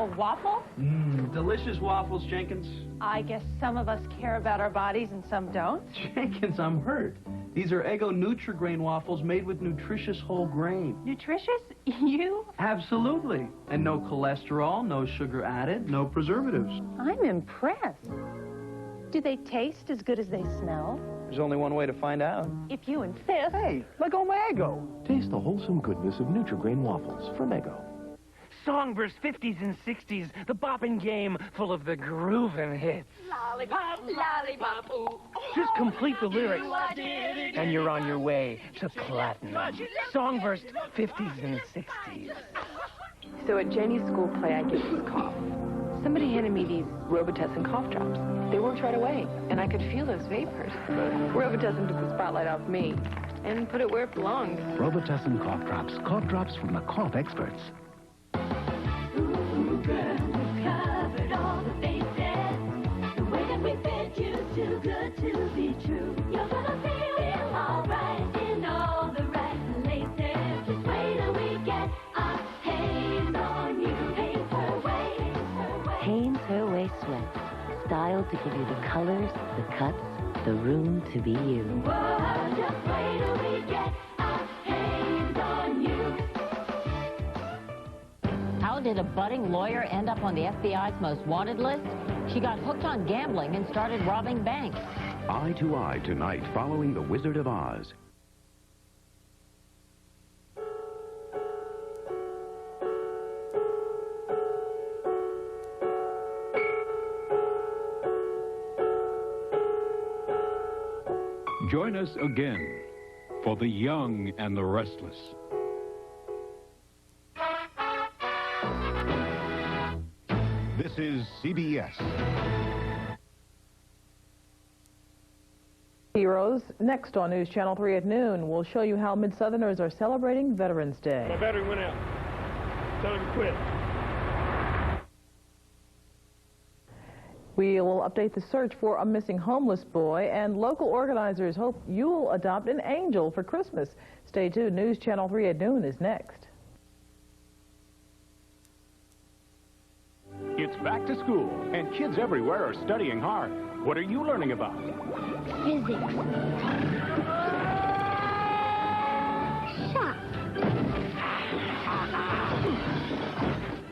A waffle? Delicious waffles, Jenkins. I guess some of us care about our bodies and some don't. Jenkins, I'm hurt. These are Eggo Nutri-Grain waffles made with nutritious whole grain. Nutritious? You? Absolutely. And no cholesterol, no sugar added, no preservatives. I'm impressed. Do they taste as good as they smell? There's only one way to find out. If you insist. Hey, let go my Eggo. Taste the wholesome goodness of Nutri-Grain waffles from Eggo. Songbirds 50s and 60s, the bopping game full of the groovin' hits. Lollipop, lollipop, ooh. Just complete the lyrics, and you're on your way to platinum. Songburst 50s and 60s. So at Janie's school play, I get this cough. Somebody handed me these Robitussin cough drops. They worked right away, and I could feel those vapors. Robitussin took the spotlight off me and put it where it belonged. Robitussin cough drops from the cough experts. Ooh, girl, we've covered all the bases. The way that we fit you, too good to be true. You're gonna feel all right in all the right places. Just wait till we get our hands on you. Hanes Her Way. Hanes Her Way sweats. Styled to give you the colors, the cuts, the room to be you. Whoa, just wait till we get our hands on you. How did a budding lawyer end up on the FBI's most wanted list? She got hooked on gambling and started robbing banks. Eye to Eye tonight following The Wizard of Oz. Join us again for The Young and the Restless. This is CBS. Heroes. Next on News Channel 3 at noon, we'll show you how Mid-Southerners are celebrating Veterans Day. My battery went out. Tell him to quit. We will update the search for a missing homeless boy, and local organizers hope you'll adopt an angel for Christmas. Stay tuned. News Channel 3 at noon is next. It's back to school, and kids everywhere are studying hard. What are you learning about? Physics. Shop.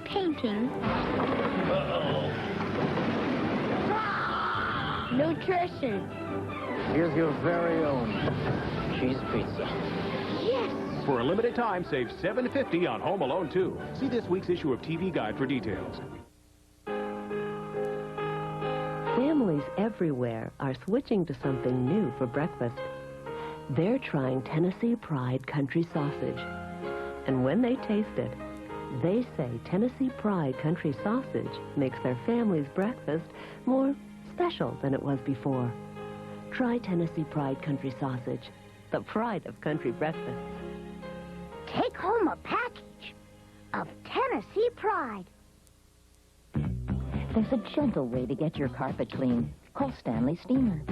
Painting. Nutrition. Here's your very own cheese pizza. Yes. For a limited time, save $7.50 on Home Alone 2. See this week's issue of TV Guide for details. Families everywhere are switching to something new for breakfast. They're trying Tennessee Pride Country Sausage. And when they taste it, they say Tennessee Pride Country Sausage makes their family's breakfast more special than it was before. Try Tennessee Pride Country Sausage, the pride of country breakfasts. Take home a package of Tennessee Pride. There's a gentle way to get your carpet clean. Call Stanley Steamer.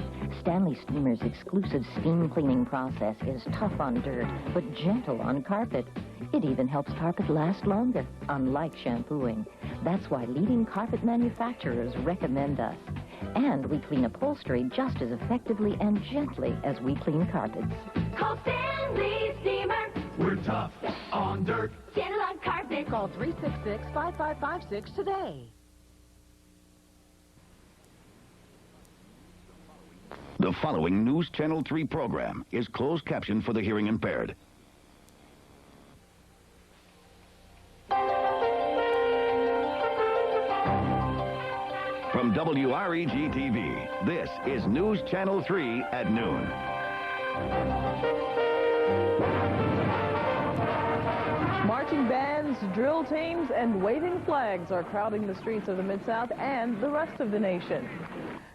Stanley Steamer's exclusive steam cleaning process is tough on dirt, but gentle on carpet. It even helps carpet last longer, unlike shampooing. That's why leading carpet manufacturers recommend us. And we clean upholstery just as effectively and gently as we clean carpets. Call Stanley Steamer. We're tough on dirt. Gentle on carpet. Call 366-5556 today. The following News Channel 3 program is closed captioned for the hearing impaired. From WREG-TV, this is News Channel 3 at noon. Marching bands, drill teams, and waving flags are crowding the streets of the Mid-South and the rest of the nation.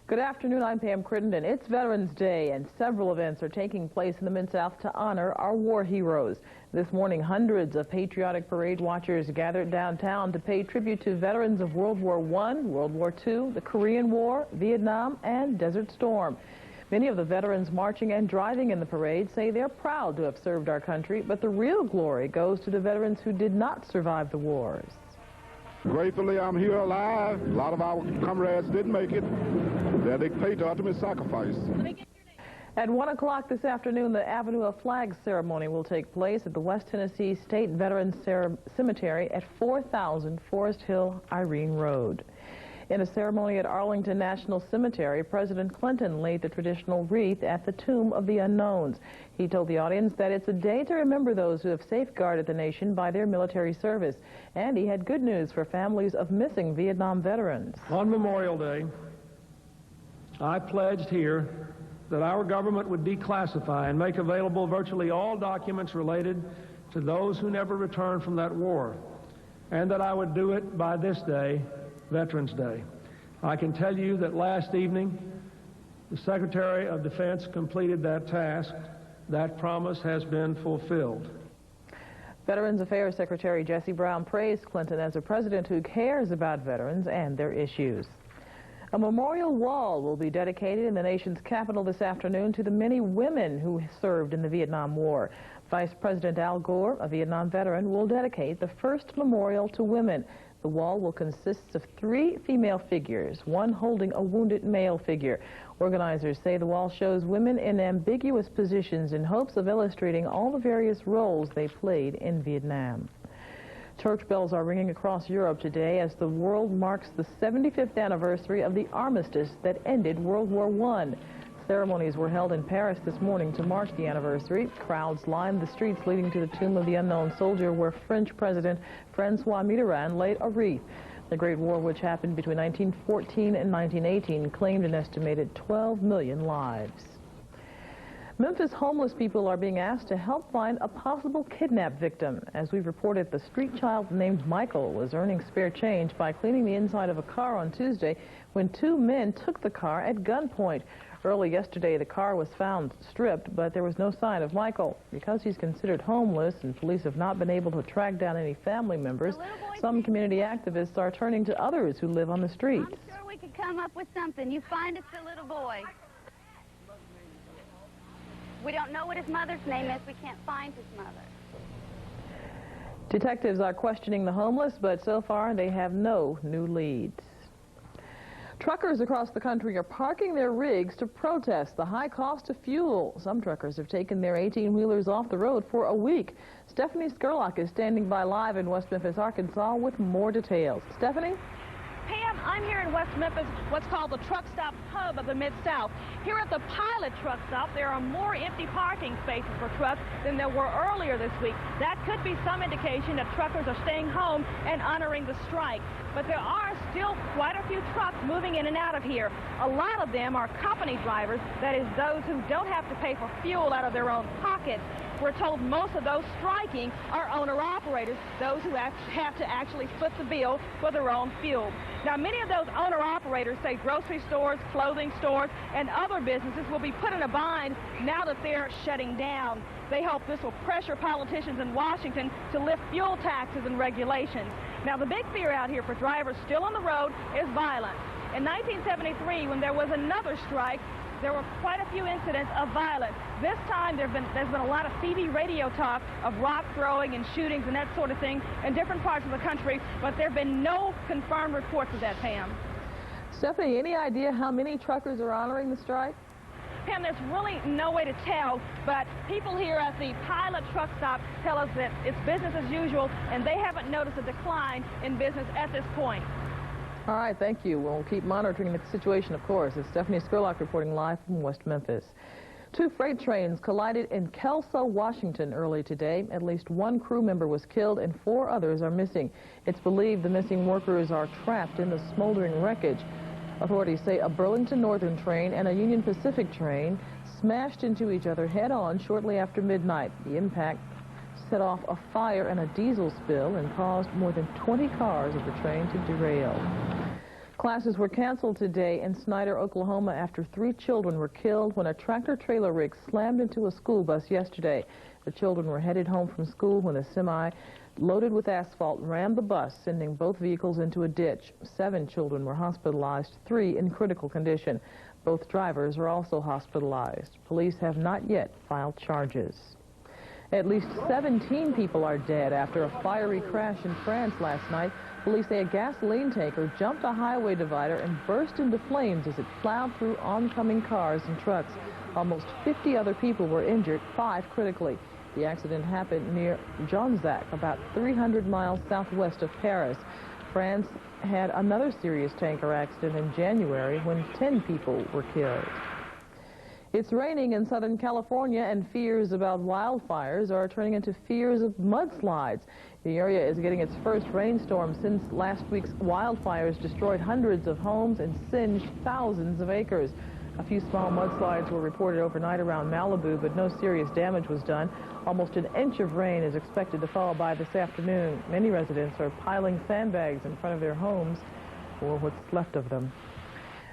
Good afternoon, I'm Pam Crittenden. It's Veterans Day, and several events are taking place in the Mid-South to honor our war heroes. This morning, hundreds of patriotic parade watchers gathered downtown to pay tribute to veterans of World War I, World War II, the Korean War, Vietnam, and Desert Storm. Many of the veterans marching and driving in the parade say they're proud to have served our country, but the real glory goes to the veterans who did not survive the wars. Gratefully, I'm here alive. A lot of our comrades didn't make it. They paid the ultimate sacrifice. At 1 o'clock this afternoon, the Avenue of Flags ceremony will take place at the West Tennessee State Veterans Cemetery at 4000 Forest Hill, Irene Road. In a ceremony at Arlington National Cemetery, President Clinton laid the traditional wreath at the Tomb of the Unknowns. He told the audience that it's a day to remember those who have safeguarded the nation by their military service. And he had good news for families of missing Vietnam veterans. On Memorial Day, I pledged here that our government would declassify and make available virtually all documents related to those who never returned from that war, and that I would do it by this day, Veterans Day. I can tell you that last evening, the Secretary of Defense completed that task. That promise has been fulfilled. Veterans Affairs Secretary Jesse Brown praised Clinton as a president who cares about veterans and their issues. A memorial wall will be dedicated in the nation's capital this afternoon to the many women who served in the Vietnam War. Vice President Al Gore, a Vietnam veteran, will dedicate the first memorial to women. The wall will consist of 3 female figures, one holding a wounded male figure. Organizers say the wall shows women in ambiguous positions in hopes of illustrating all the various roles they played in Vietnam. Church bells are ringing across Europe today as the world marks the 75th anniversary of the armistice that ended World War I. Ceremonies were held in Paris this morning to mark the anniversary. Crowds lined the streets leading to the Tomb of the Unknown Soldier, where French President Francois Mitterrand laid a wreath. The Great War, which happened between 1914 and 1918, claimed an estimated 12 million lives. Memphis homeless people are being asked to help find a possible kidnap victim. As we've reported, the street child named Michael was earning spare change by cleaning the inside of a car on Tuesday when 2 men took the car at gunpoint. Early yesterday, the car was found stripped, but there was no sign of Michael. Because he's considered homeless and police have not been able to track down any family members, some community activists are turning to others who live on the streets. I'm sure we could come up with something. You find us the little boy. We don't know what his mother's name is. We can't find his mother. Detectives are questioning the homeless, but so far they have no new leads. Truckers across the country are parking their rigs to protest the high cost of fuel. Some truckers have taken their 18-wheelers off the road for a week. Stephanie Skurlock is standing by live in West Memphis, Arkansas with more details. Stephanie? Pam, I'm here in West Memphis, what's called the truck stop hub of the Mid-South. Here at the Pilot truck stop, there are more empty parking spaces for trucks than there were earlier this week. That could be some indication that truckers are staying home and honoring the strike. But there are still quite a few trucks moving in and out of here. A lot of them are company drivers, that is, those who don't have to pay for fuel out of their own pockets. We're told most of those striking are owner-operators, those who have to actually foot the bill for their own fuel. Now, many of those owner-operators say grocery stores, clothing stores, and other businesses will be put in a bind now that they're shutting down. They hope this will pressure politicians in Washington to lift fuel taxes and regulations. Now, the big fear out here for drivers still on the road is violence. In 1973, when there was another strike, there were quite a few incidents of violence. This time, there's been a lot of TV radio talk of rock throwing and shootings and that sort of thing in different parts of the country, but there have been no confirmed reports of that, Pam. Stephanie, any idea how many truckers are honoring the strike? Pam, there's really no way to tell, but people here at the Pilot truck stop tell us that it's business as usual, and they haven't noticed a decline in business at this point. All right, thank you. We'll keep monitoring the situation, of course. It's Stephanie Skurlock reporting live from West Memphis. 2 freight trains collided in Kelso, Washington early today. At least 1 crew member was killed and 4 others are missing. It's believed the missing workers are trapped in the smoldering wreckage. Authorities say a Burlington Northern train and a Union Pacific train smashed into each other head-on shortly after midnight. The impact set off a fire and a diesel spill and caused more than 20 cars of the train to derail. Classes were canceled today in Snyder, Oklahoma after 3 children were killed when a tractor-trailer rig slammed into a school bus yesterday. The children were headed home from school when a semi loaded with asphalt rammed the bus, sending both vehicles into a ditch. 7 children were hospitalized, 3 in critical condition. Both drivers are also hospitalized. Police have not yet filed charges. At least 17 people are dead after a fiery crash in France last night. Police say a gasoline tanker jumped a highway divider and burst into flames as it plowed through oncoming cars and trucks. Almost 50 other people were injured, 5 critically. The accident happened near Jonzac, about 300 miles southwest of Paris. France had another serious tanker accident in January when 10 people were killed. It's raining in Southern California, and fears about wildfires are turning into fears of mudslides. The area is getting its first rainstorm since last week's wildfires destroyed hundreds of homes and singed thousands of acres. A few small mudslides were reported overnight around Malibu, but no serious damage was done. Almost an inch of rain is expected to fall by this afternoon. Many residents are piling sandbags in front of their homes, or what's left of them.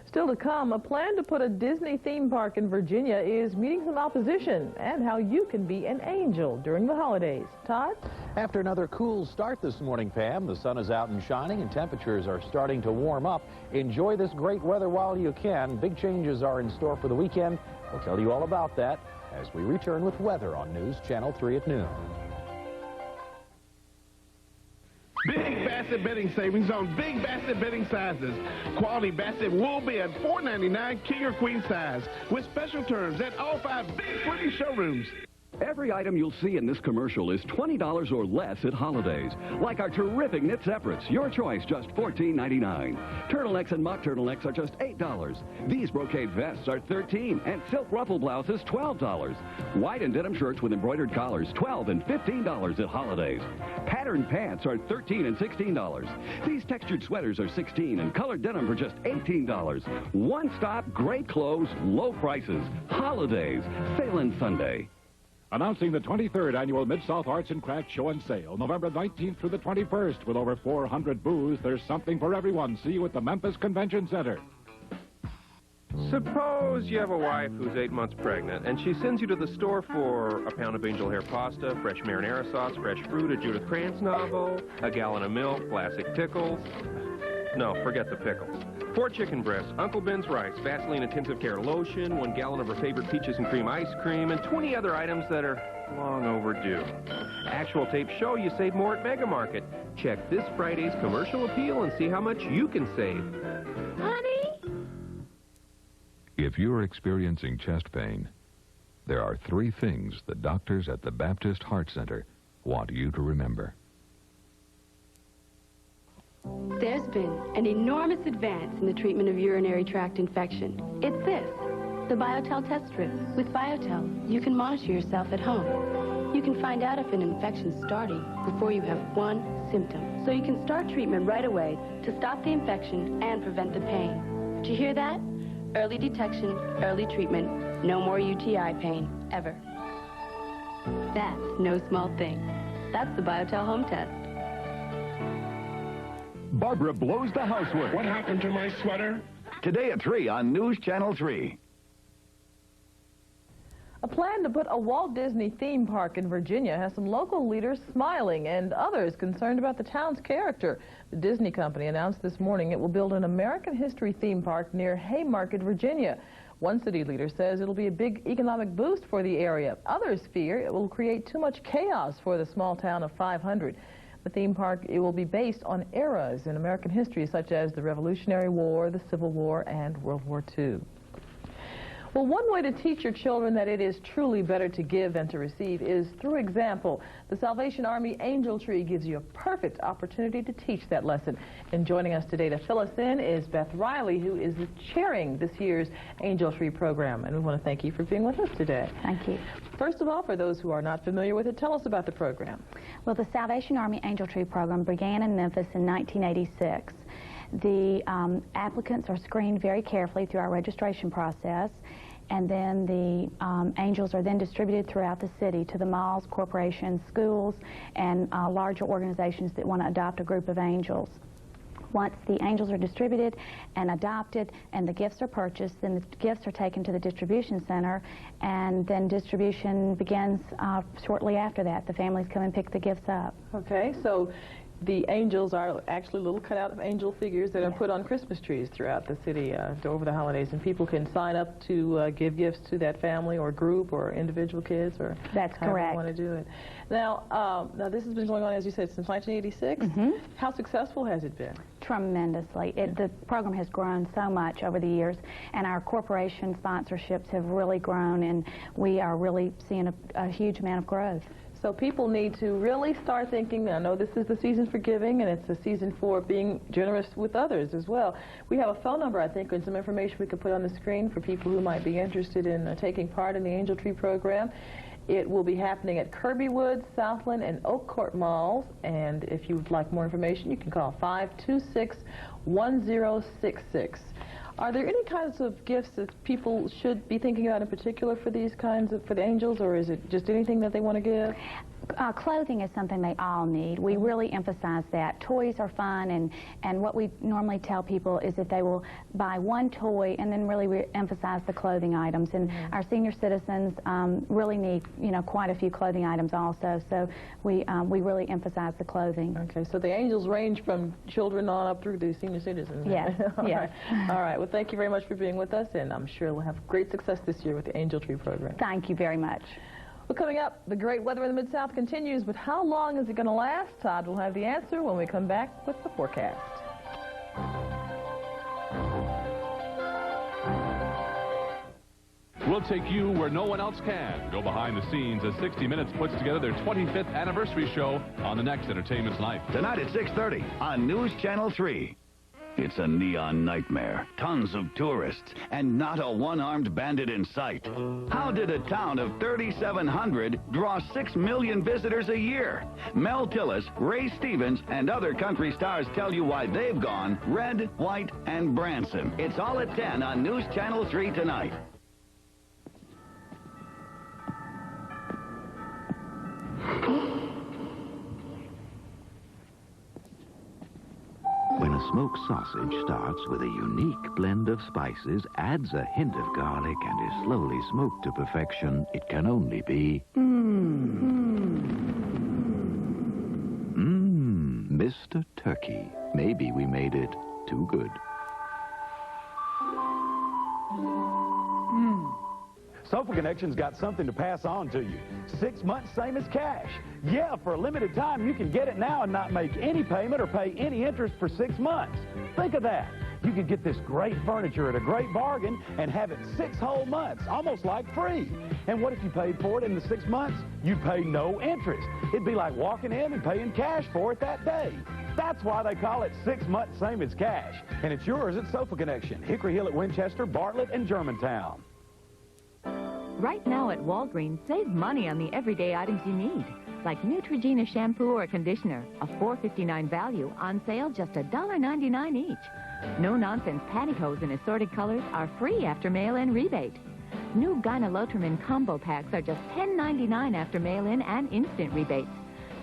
Still to come, a plan to put a Disney theme park in Virginia is meeting some opposition, and how you can be an angel during the holidays. Todd? After another cool start this morning, Pam, the sun is out and shining and temperatures are starting to warm up. Enjoy this great weather while you can. Big changes are in store for the weekend. We'll tell you all about that as we return with weather on News Channel 3 at noon. Big Bassett bedding savings on Big Bassett bedding sizes. Quality Bassett wool bed, $4.99 king or queen size, with special terms at all 5 Big Pretty showrooms. Every item you'll see in this commercial is $20 or less at holidays, like our terrific knit separates. Your choice, just $14.99. Turtlenecks and mock turtlenecks are just $8. These brocade vests are $13, and silk ruffle blouses $12. White and denim shirts with embroidered collars, $12 and $15 at holidays. Patterned pants are $13 and $16. These textured sweaters are $16, and colored denim for just $18. One stop, great clothes, low prices. Holidays, Sale Sunday. Announcing the 23rd Annual Mid-South Arts and Crafts Show and Sale, November 19th through the 21st. With over 400 booths, there's something for everyone. See you at the Memphis Convention Center. Suppose you have a wife who's 8 months pregnant, and she sends you to the store for a pound of angel hair pasta, fresh marinara sauce, fresh fruit, a Judith Krantz novel, a gallon of milk, classic pickles. No, forget the pickles. 4 chicken breasts, Uncle Ben's rice, Vaseline intensive care lotion, 1 gallon of her favorite peaches and cream ice cream, and 20 other items that are long overdue. Actual tapes show you save more at Mega Market. Check this Friday's commercial appeal and see how much you can save. Honey? If you're experiencing chest pain, there are 3 things the doctors at the Baptist Heart Center want you to remember. There's been an enormous advance in the treatment of urinary tract infection. It's this, the Biotel test strip. With Biotel, you can monitor yourself at home. You can find out if an infection's starting before you have 1 symptom. So you can start treatment right away to stop the infection and prevent the pain. Did you hear that? Early detection, early treatment, no more UTI pain, ever. That's no small thing. That's the Biotel home test. Barbara blows the housework. What happened to my sweater? Today at 3 on News Channel 3. A plan to put a Walt Disney theme park in Virginia has some local leaders smiling and others concerned about the town's character. The Disney company announced this morning it will build an American history theme park near Haymarket, Virginia. One city leader says it'll be a big economic boost for the area. Others fear it will create too much chaos for the small town of 500. The theme park, it will be based on eras in American history such as the Revolutionary War, the Civil War, and World War II. Well, one way to teach your children that it is truly better to give than to receive is through example. The Salvation Army Angel Tree gives you a perfect opportunity to teach that lesson. And joining us today to fill us in is Beth Riley, who is chairing this year's Angel Tree program. And we want to thank you for being with us today. Thank you. First of all, for those who are not familiar with it, tell us about the program. Well, the Salvation Army Angel Tree program began in Memphis in 1986. The applicants are screened very carefully through our registration process, and then the angels are then distributed throughout the city to the malls, corporations, schools, and larger organizations that want to adopt a group of angels. Once the angels are distributed and adopted and the gifts are purchased, then the gifts are taken to the distribution center, and then distribution begins shortly after that. The families come and pick the gifts up. Okay, so The angels are actually little cutout of angel figures that are put on Christmas trees throughout the city over the holidays, and people can sign up to give gifts to that family or group or individual kids or That's however correct. you want to do it. Now, this has been going on, as you said, since 1986. How successful has it been? Tremendously. The program has grown so much over the years, and our corporation sponsorships have really grown, and we are really seeing a huge amount of growth. So people need to really start thinking, I know this is the season for giving, and it's a season for being generous with others as well. We have a phone number, I think, and some information we could put on the screen for people who might be interested in taking part in the Angel Tree program. It will be happening at Kirbywood, Southland, and Oak Court malls, and if you would like more information, you can call 526-1066. Are there any kinds of gifts that people should be thinking about in particular for these kinds of, for the angels, or is it just anything that they want to give? Clothing is something they all need. We really emphasize that. Toys are fun, and what we normally tell people is that they will buy one toy and then really we emphasize the clothing items. And our senior citizens really need, quite a few clothing items also. So we really emphasize the clothing. Okay, so the angels range from children on up through the senior citizens. Yes, yes. All right, well, thank you very much for being with us, and I'm sure we'll have great success this year with the Angel Tree program. Thank you very much. Well, coming up, the great weather in the Mid-South continues, but how long is it going to last? Todd will have the answer when we come back with the forecast. We'll take you where no one else can. Go behind the scenes as 60 Minutes puts together their 25th anniversary show on the next Entertainment Tonight. Tonight at 6:30 on News Channel 3. It's a neon nightmare. Tons of tourists, and not a one-armed bandit in sight. How did a town of 3,700 draw 6 million visitors a year? Mel Tillis, Ray Stevens, and other country stars tell you why they've gone red, white, and Branson. It's all at 10 on News Channel 3 tonight. When a smoked sausage starts with a unique blend of spices, adds a hint of garlic, and is slowly smoked to perfection, it can only be... Mr. Turkey. Maybe we made it too good. Sofa Connection's got something to pass on to you. 6 months, same as cash. Yeah, for a limited time, you can get it now and not make any payment or pay any interest for 6 months. Think of that. You could get this great furniture at a great bargain and have it 6 whole months, almost like free. And what if you paid for it in the 6 months? You pay no interest. It'd be like walking in and paying cash for it that day. That's why they call it 6 months, same as cash. And it's yours at Sofa Connection, Hickory Hill at Winchester, Bartlett, and Germantown. Right now at Walgreens, save money on the everyday items you need, like Neutrogena shampoo or conditioner, a $4.59 value, on sale just $1.99 each. No-nonsense pantyhose in assorted colors are free after mail-in rebate. New Gynolotrim combo packs are just $10.99 after mail-in and instant rebates.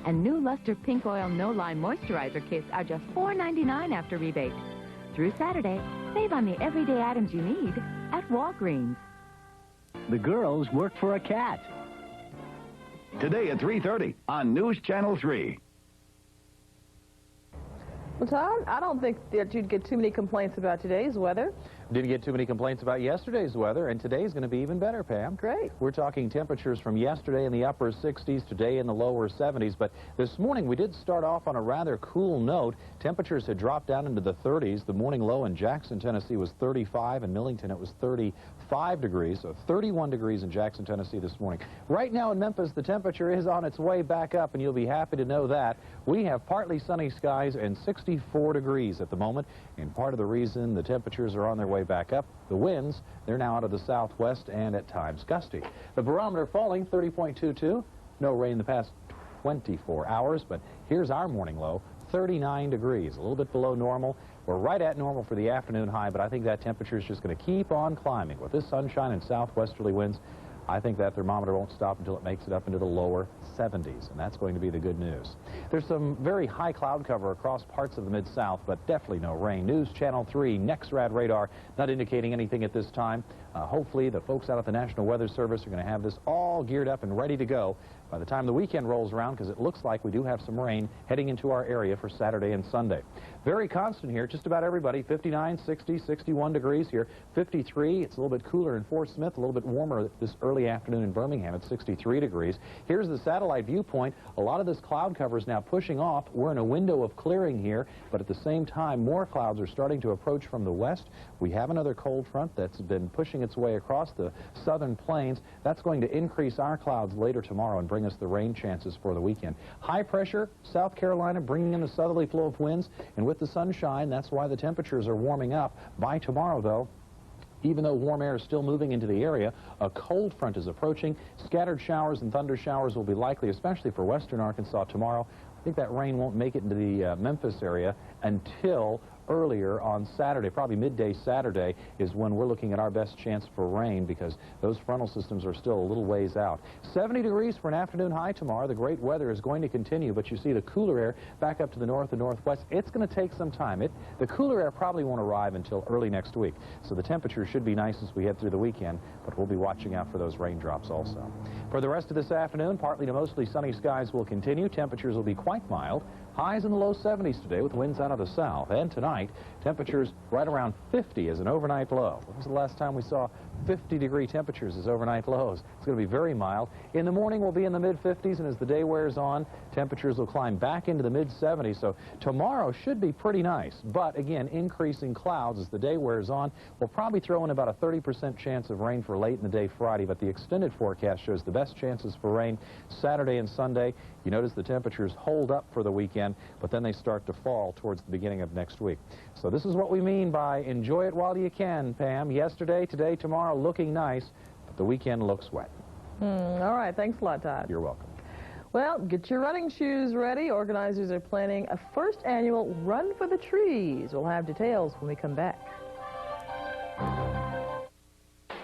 And new Luster Pink Oil No-Line Moisturizer kits are just $4.99 after rebate. Through Saturday, save on the everyday items you need at Walgreens. The girls work for a cat. Today at 3:30 on News Channel 3. Well, Todd, I don't think that you'd get too many complaints about today's weather. Didn't get too many complaints about yesterday's weather, and today's going to be even better, Pam. Great. We're talking temperatures from yesterday in the upper 60s, today in the lower 70s, but this morning we did start off on a rather cool note. Temperatures had dropped down into the 30s. The morning low in Jackson, Tennessee was 35. In Millington, it was 35 degrees, so 31 degrees in Jackson, Tennessee this morning. Right now in Memphis, the temperature is on its way back up, and you'll be happy to know that. We have partly sunny skies and 64 degrees at the moment, and part of the reason the temperatures are on their way back up, the winds, they're now out of the southwest and at times gusty. The barometer falling 30.22. No rain the past 24 hours, but here's our morning low, 39 degrees, a little bit below normal. We're right at normal for the afternoon high, but I think that temperature is just going to keep on climbing. With this sunshine and southwesterly winds, I think that thermometer won't stop until it makes it up into the lower 70s, and that's going to be the good news. There's some very high cloud cover across parts of the Mid-South, but definitely no rain. News Channel 3, NEXRAD radar, not indicating anything at this time. Hopefully, the folks out at the National Weather Service are going to have this all geared up and ready to go by the time the weekend rolls around, because it looks like we do have some rain heading into our area for Saturday and Sunday. Very constant here, just about everybody, 59, 60, 61 degrees here, 53. It's a little bit cooler in Fort Smith, a little bit warmer this early afternoon in Birmingham at 63 degrees. Here's the satellite viewpoint. A lot of this cloud cover is now pushing off. We're in a window of clearing here, but at the same time, more clouds are starting to approach from the west. We have another cold front that's been pushing its way across the southern plains. That's going to increase our clouds later tomorrow and bring us the rain chances for the weekend. High pressure, South Carolina bringing in the southerly flow of winds, and with the sunshine, that's why the temperatures are warming up. By tomorrow, though, even though warm air is still moving into the area, a cold front is approaching. Scattered showers and thunder showers will be likely, especially for western Arkansas tomorrow. I think that rain won't make it into the Memphis area until earlier on Saturday. Probably midday Saturday is when we're looking at our best chance for rain, because those frontal systems are still a little ways out. 70 degrees for an afternoon high tomorrow. The great weather is going to continue, but you see the cooler air back up to the north and northwest. It's going to take some time. The cooler air probably won't arrive until early next week, so the temperature should be nice as we head through the weekend, but we'll be watching out for those raindrops also. For the rest of this afternoon, partly to mostly sunny skies will continue. Temperatures will be quite mild. Highs in the low 70s today with winds out of the south. And tonight, temperatures right around 50 as an overnight low. When was the last time we saw 50-degree temperatures as overnight lows? It's going to be very mild. In the morning, we'll be in the mid-50s, and as the day wears on, temperatures will climb back into the mid-70s. So tomorrow should be pretty nice. But again, increasing clouds as the day wears on. We'll probably throw in about a 30% chance of rain for late in the day Friday, but the extended forecast shows the best chances for rain Saturday and Sunday. You notice the temperatures hold up for the weekend, but then they start to fall towards the beginning of next week. So this is what we mean by enjoy it while you can, Pam. Yesterday, today, tomorrow, looking nice, but the weekend looks wet. All right, thanks a lot, Todd. You're welcome. Well, get your running shoes ready. Organizers are planning a first annual Run for the Trees. We'll have details when we come back.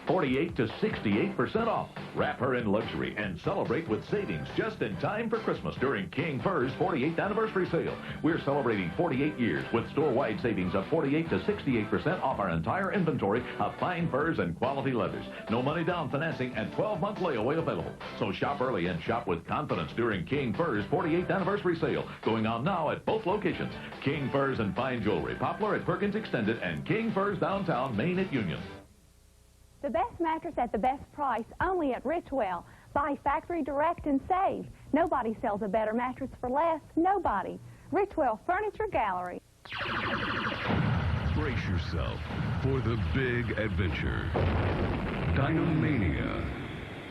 48 to 68% off. Wrap her in luxury and celebrate with savings just in time for Christmas during King Fur's 48th anniversary sale. We're celebrating 48 years with store-wide savings of 48 to 68% off our entire inventory of fine furs and quality leathers. No money down financing and 12-month layaway available. So shop early and shop with confidence during King Fur's 48th anniversary sale, going on now at both locations. King Furs and Fine Jewelry, Poplar at Perkins Extended, and King Furs downtown, Main at Union. The best mattress at the best price, only at Richwell. Buy factory direct and save. Nobody sells a better mattress for less. Nobody. Richwell Furniture Gallery. Brace yourself for the big adventure. Dinomania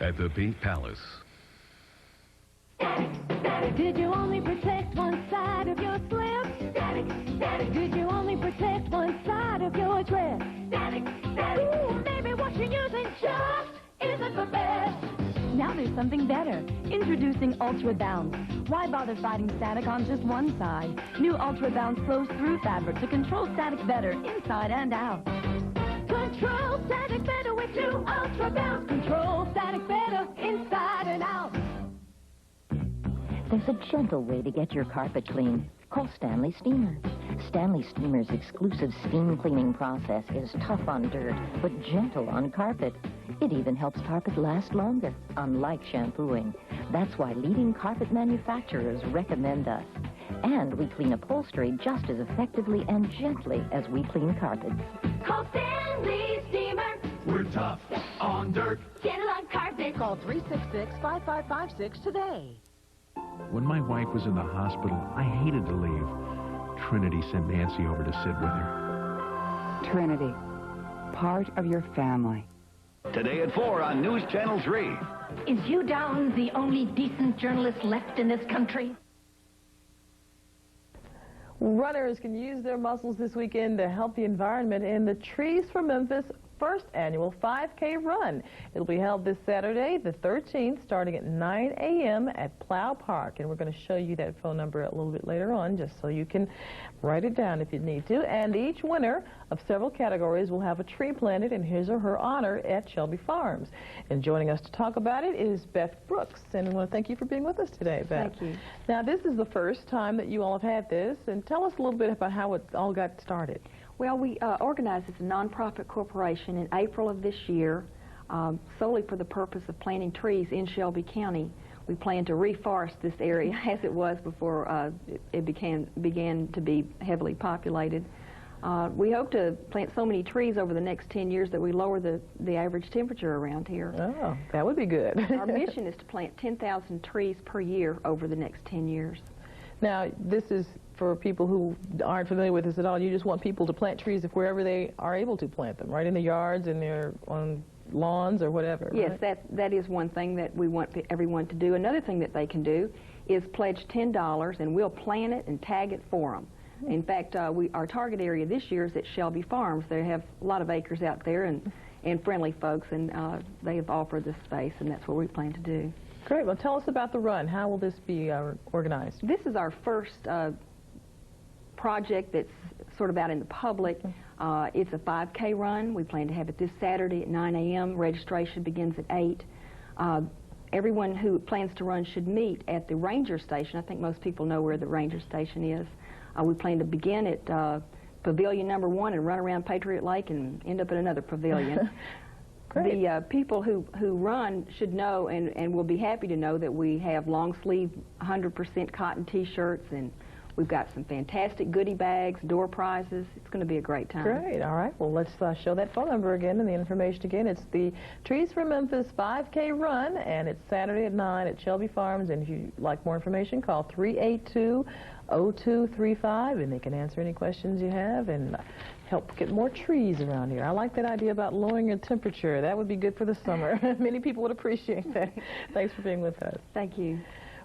at the Pink Palace. Did you only protect one side of your slip? Did you only protect one side of your dress? Ooh, maybe what you're using just isn't the best. Now there's something better. Introducing Ultra Bounce. Why bother fighting static on just one side? New Ultra Bounce flows through fabric to control static better inside and out. Control static better with new Ultra Bounce. Control static better inside and out. There's a gentle way to get your carpet clean. Call Stanley Steamer. Stanley Steamer's exclusive steam cleaning process is tough on dirt, but gentle on carpet. It even helps carpet last longer, unlike shampooing. That's why leading carpet manufacturers recommend us. And we clean upholstery just as effectively and gently as we clean carpets. Call Stanley Steamer. We're tough on dirt. Gentle on carpet. Call 366-5556 today. When my wife was in the hospital, I hated to leave. Trinity sent Nancy over to sit with her. Trinity, part of your family. Today at 4 on News Channel 3. Is Hugh Downs the only decent journalist left in this country? Runners can use their muscles this weekend to help the environment in the Trees for Memphis first annual 5K run. It'll be held this Saturday, the 13th, starting at 9 a.m. at Plow Park. And we're going to show you that phone number a little bit later on, just so you can write it down if you need to. And each winner of several categories will have a tree planted in his or her honor at Shelby Farms. And joining us to talk about it is Beth Brooks. And I want to thank you for being with us today, Beth. Thank you. Now, this is the first time that you all have had this. And tell us a little bit about how it all got started. Well, we organized as a nonprofit corporation in April of this year, solely for the purpose of planting trees in Shelby County. We plan to reforest this area as it was before it began to be heavily populated. We hope to plant so many trees over the next 10 years that we lower the average temperature around here. Oh, that would be good. Our mission is to plant 10,000 trees per year over the next 10 years. Now, this is for people who aren't familiar with this at all. You just want people to plant trees if wherever they are able to plant them, right? In the yards, on lawns, or whatever. Yes, right? that is one thing that we want everyone to do. Another thing that they can do is pledge $10, and we'll plant it and tag it for them. In fact, our target area this year is at Shelby Farms. They have a lot of acres out there and friendly folks, and they have offered this space, and that's what we plan to do. Great. Well, tell us about the run. How will this be organized? This is our first project that's sort of out in the public. It's a 5K run. We plan to have it this Saturday at 9 a.m. Registration begins at 8. Everyone who plans to run should meet at the ranger station. I think most people know where the ranger station is. We plan to begin at Pavilion number 1 and run around Patriot Lake and end up at another pavilion. The people who run should know and will be happy to know that we have long sleeve 100% cotton t-shirts, and we've got some fantastic goodie bags, door prizes. It's going to be a great time. Great. All right. Well, let's show that phone number again and the information again. It's the Trees for Memphis 5K Run, and it's Saturday at 9 at Shelby Farms. And if you'd like more information, call 382-0235, and they can answer any questions you have and help get more trees around here. I like that idea about lowering the temperature. That would be good for the summer. Many people would appreciate that. Thanks for being with us. Thank you.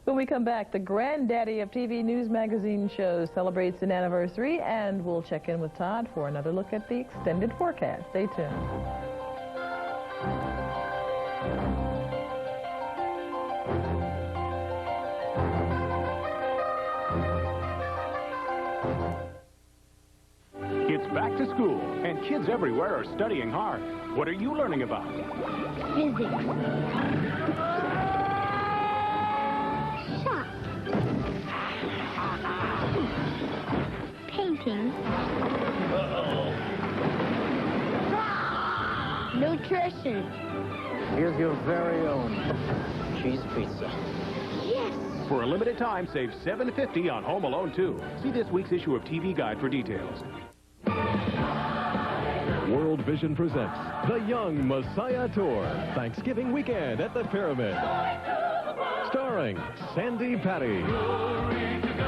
When we come back, the granddaddy of TV news magazine shows celebrates an anniversary, and we'll check in with Todd for another look at the extended forecast. Stay tuned. It's back to school, and kids everywhere are studying hard. What are you learning about? Physics. Shop. Painting. Nutrition. Here's your very own cheese pizza. Yes. For a limited time, save $7.50 on Home Alone 2. See this week's issue of TV Guide for details. World Vision presents The Young Messiah Tour, Thanksgiving weekend at the Pyramid. Starring Sandy Patty,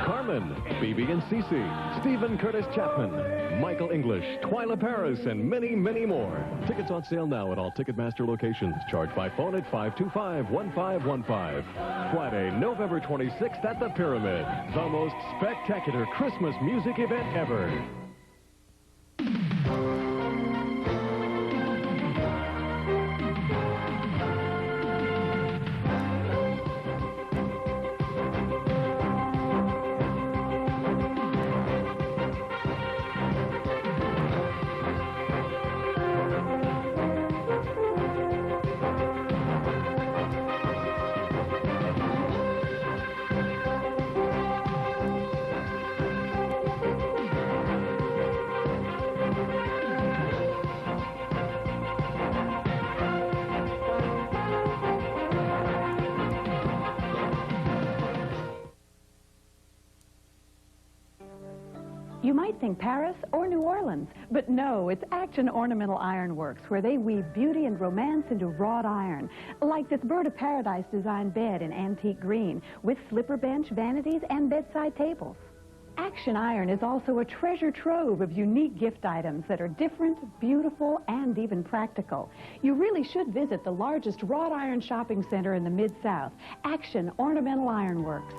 Carmen, Phoebe and Cece, Stephen Curtis Chapman, Michael English, Twyla Paris, and many, many more. Tickets on sale now at all Ticketmaster locations. Charged by phone at 525-1515. Friday, November 26th at the Pyramid. The most spectacular Christmas music event ever. You might think Paris or New Orleans, but no, it's Action Ornamental Iron Works, where they weave beauty and romance into wrought iron. Like this Bird of Paradise designed bed in antique green, with slipper bench, vanities, and bedside tables. Action Iron is also a treasure trove of unique gift items that are different, beautiful, and even practical. You really should visit the largest wrought iron shopping center in the Mid-South, Action Ornamental Iron Works.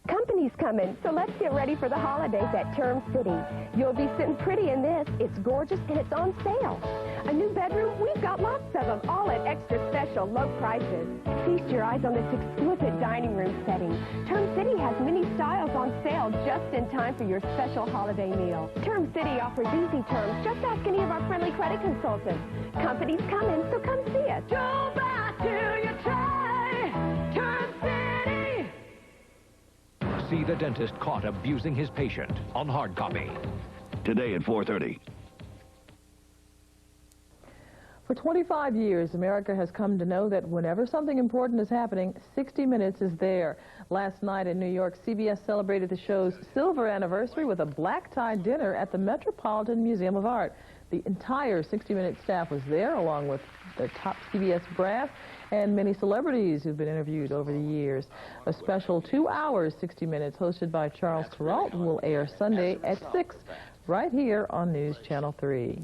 Company's coming, so let's get ready for the holidays at Term City. You'll be sitting pretty in this. It's gorgeous and it's on sale. A new bedroom, we've got lots of them, all at extra special low prices. Feast your eyes on this exquisite dining room setting. Term City has many styles on sale just in time for your special holiday meal. Term City offers easy terms. Just ask any of our friendly credit consultants. Company's coming, so come see us. Go back till you try. Term City. See the dentist caught abusing his patient on hard copy. Today at 4:30. For 25 years, America has come to know that whenever something important is happening, 60 Minutes is there. Last night in New York, CBS celebrated the show's silver anniversary with a black-tie dinner at the Metropolitan Museum of Art. The entire 60 Minutes staff was there, along with the top CBS brass and many celebrities who've been interviewed over the years. A special 2-hour 60 Minutes hosted by Charles Kuralt will air Sunday at 6 right here on News Channel 3.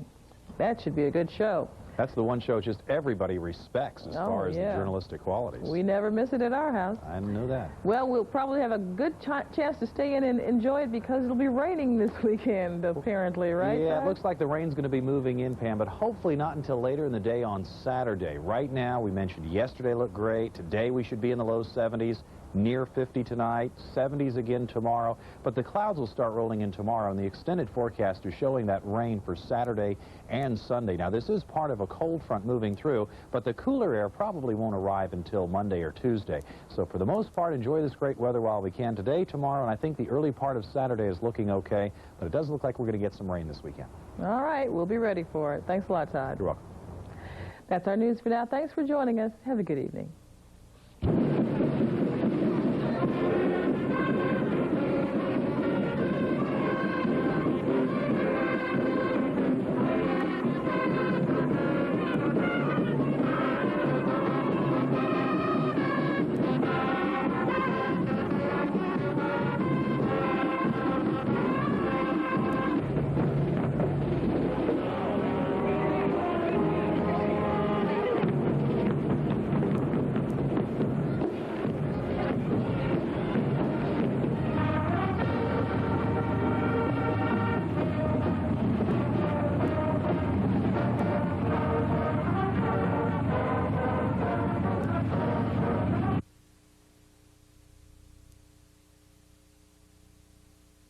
That should be a good show. That's the one show just everybody respects as far as the journalistic qualities. We never miss it at our house. I know that. Well, we'll probably have a good chance to stay in and enjoy it because it'll be raining this weekend, apparently, right? Yeah, it looks like the rain's going to be moving in, Pam, but hopefully not until later in the day on Saturday. Right now, we mentioned yesterday looked great. Today we should be in the low 70s. Near 50 tonight, 70s again tomorrow, but the clouds will start rolling in tomorrow, and the extended forecast is showing that rain for Saturday and Sunday. Now, this is part of a cold front moving through, but the cooler air probably won't arrive until Monday or Tuesday. So for the most part, enjoy this great weather while we can today, tomorrow, and I think the early part of Saturday is looking okay, but it does look like we're going to get some rain this weekend. All right, we'll be ready for it. Thanks a lot, Todd. You're welcome. That's our news for now. Thanks for joining us. Have a good evening.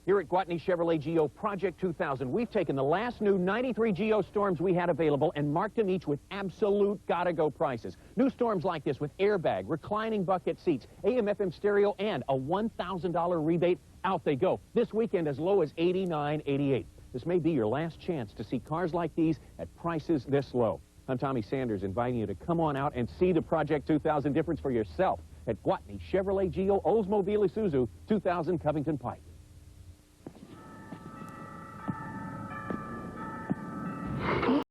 Here at Gwatney Chevrolet Geo Project 2000, we've taken the last new 93 Geo Storms we had available and marked them each with absolute gotta-go prices. New Storms like this with airbag, reclining bucket seats, AM/FM stereo, and a $1,000 rebate. Out they go. This weekend as low as $89.88. This may be your last chance to see cars like these at prices this low. I'm Tommy Sanders, inviting you to come on out and see the Project 2000 difference for yourself at Gwatney Chevrolet Geo Oldsmobile Isuzu 2000 Covington Pike.